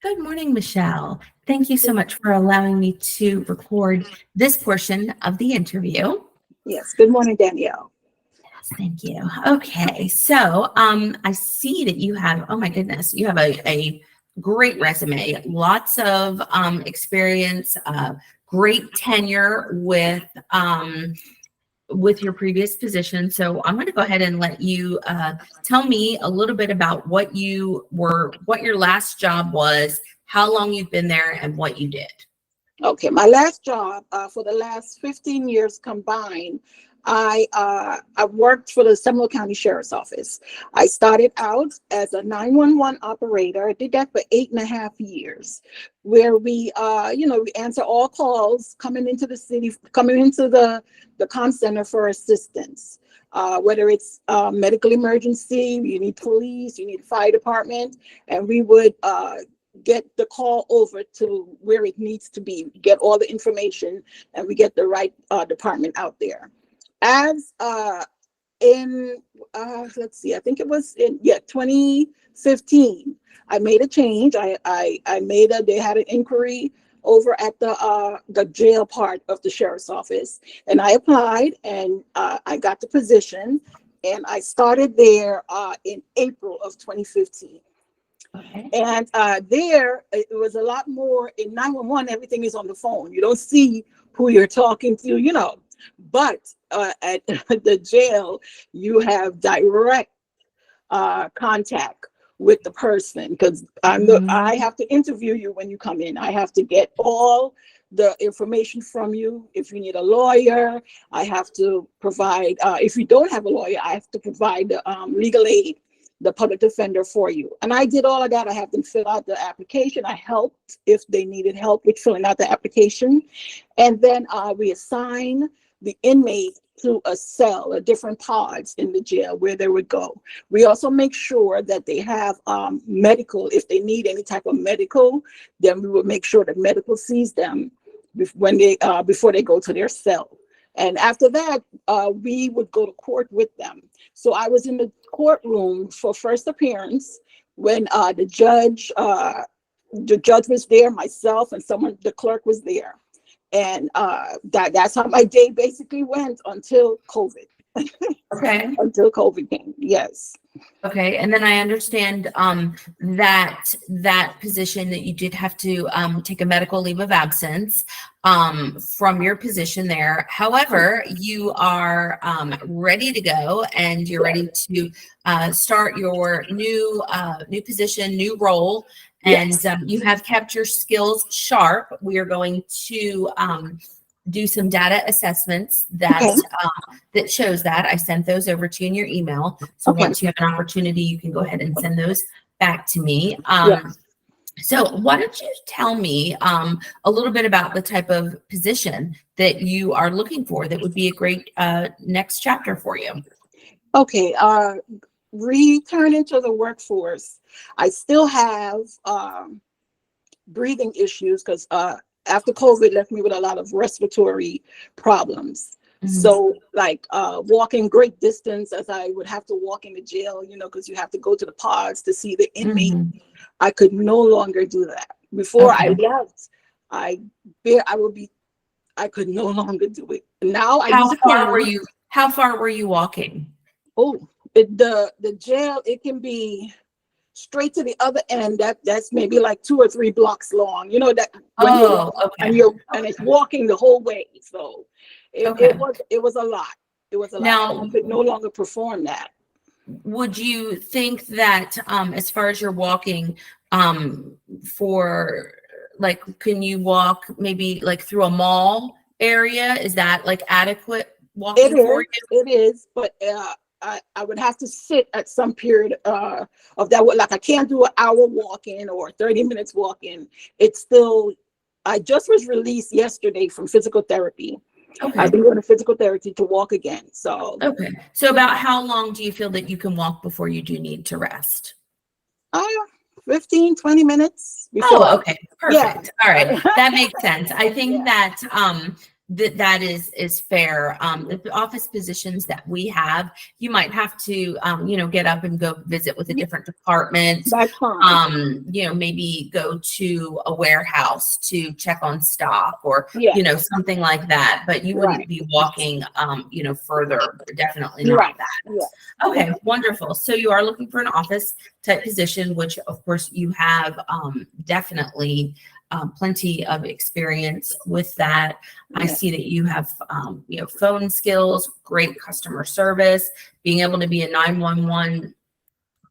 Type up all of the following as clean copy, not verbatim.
Good morning, Michelle. Thank you so much for allowing me to record this portion of the interview. Yes. Good morning, Danielle. Thank you. Okay, so I see that you have, oh my goodness, you have a great resume, lots of experience, great tenure with your previous position. So I'm going to go ahead and let you tell me a little bit about what your last job was, how long you've been there, and what you did. Okay, my last job for the last 15 years combined, I worked for the Seminole County Sheriff's Office. I started out as a 911 operator. I did that for 8.5 years, where we answer all calls coming into the city, coming into the comm center for assistance. Whether it's medical emergency, you need police, you need fire department, and we would get the call over to where it needs to be, get all the information, and we get the right department out there. As let's see, I think it was in 2015, I made a change. They had an inquiry over at the jail part of the sheriff's office, and I applied, and I got the position, and I started there in April of 2015. Okay. And there, it was a lot more. In 911, everything is on the phone. You don't see who you're talking to, but at the jail, you have direct contact with the person, because I have to interview you when you come in. I have to get all the information from you. If you need a lawyer, I have to provide, if you don't have a lawyer, I have to provide the legal aid, the public defender for you. And I did all of that. I have them fill out the application. I helped if they needed help with filling out the application. And then we assign the inmate to a cell, different pods in the jail where they would go. We also make sure that they have medical. If they need any type of medical, then we will make sure that medical sees them before they go to their cell. And after that, we would go to court with them. So I was in the courtroom for first appearance when the judge was there, myself, and the clerk was there. And that's how my day basically went until COVID. Okay. Until COVID came, yes. Okay, and then I understand that position that you did have to take a medical leave of absence from your position there. However, you are ready to go, and you're ready to start your new position, new role, and Yes. You have kept your skills sharp. We are going to do some data assessments that shows that. I sent those over to you in your email. So once you have an opportunity, you can go ahead and send those back to me. So why don't you tell me a little bit about the type of position that you are looking for that would be a great next chapter for you? Okay, returning to the workforce. I still have breathing issues because after COVID left me with a lot of respiratory problems. Mm-hmm. So like walking great distance, as I would have to walk in the jail, because you have to go to the pods to see the inmate. Mm-hmm. I could no longer do that. Before I left, I could no longer do it. Now how far were you walking? Oh, the jail, it can be straight to the other end. That's maybe like 2 or 3 blocks long. That and it's walking the whole way. So it was a lot. It was a lot. I could no longer perform that. Would you think that as far as you're walking, for like, can you walk maybe like through a mall area? Is that like adequate walking for you? It is, but I would have to sit at some period of that. Like I can't do an hour walking or 30 minutes walking. I just was released yesterday from physical therapy. Okay. I've been going to physical therapy to walk again. So about how long do you feel that you can walk before you do need to rest? 15, 20 minutes. Before. Oh, okay. Perfect. Yeah. All right. That makes sense. I think that that is fair. The office positions that we have, you might have to, get up and go visit with a different department. That's fine. Maybe go to a warehouse to check on stock or, Yes. something like that. But you wouldn't Right. be walking, further. Definitely not Right. that. Yes. Okay, wonderful. So you are looking for an office type position, which of course you have definitely plenty of experience with that. I Yes. see that you have, phone skills, great customer service, being able to be a 911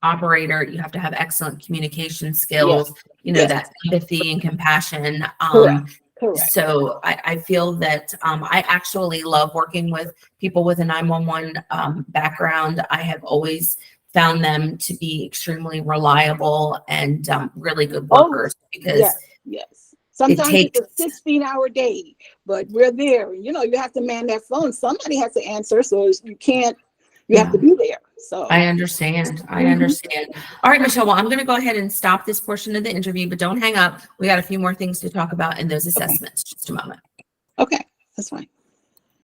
operator. You have to have excellent communication skills, Yes. that empathy and compassion. Correct. Correct. So I feel that I actually love working with people with a 911 background. I have always found them to be extremely reliable and really good workers because Yes. Sometimes takes it's a 16-hour day, but we're there. You have to man that phone. Somebody has to answer, so you have to be there. So I understand. I understand. All right, Michelle. Well, I'm going to go ahead and stop this portion of the interview, but don't hang up. We got a few more things to talk about in those assessments. Just a moment. Okay, that's fine.